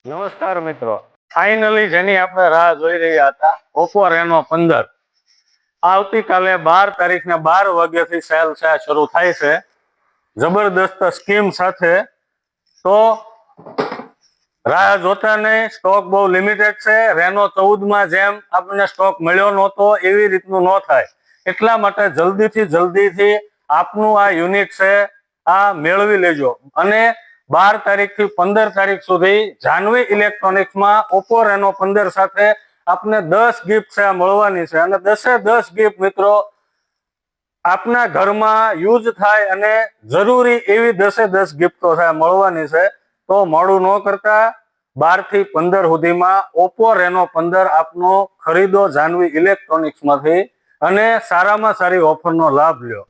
નમસ્કાર મિત્રો, ફાઇનલી જેની આપણે રાહ જોઈ રહ્યા હતા ઓપ્પો રેનો 15 આવતીકાલે 12 તારીખને 12 વાગ્યાથી સેલ છે શરૂ થાય છે જબરદસ્ત સ્કીમ સાથે. તો રાહ જોતા નહીં, સ્ટોક બહુ લિમિટેડ છે. રેનો 14માં જેમ આપણને સ્ટોક મળ્યો નહોતો એવી રીતનું ન થાય, એટલા માટે જલ્દીથી આપનું આ યુનિટ છે આ મેળવી લેજો. અને 12 તારીખથી 15 તારીખ સુધી જાનવી ઇલેક્ટ્રોનિક્સમાં ઓપ્પો રેનો 15 સાથે આપને 10 ગિફ્ટ છે મળવાની છે. અને 10 ગિફ્ટ મિત્રો આપના ઘરમાં યુઝ થાય અને જરૂરી એવી 10 ગિફ્ટો છે મળવાની છે. તો મોડું ન કરતા 12 થી 15 સુધીમાં ઓપ્પો રેનો 15 આપનો ખરીદો જાનવી ઇલેક્ટ્રોનિક્સમાંથી અને સારામાં સારી ઓફરનો લાભ લ્યો.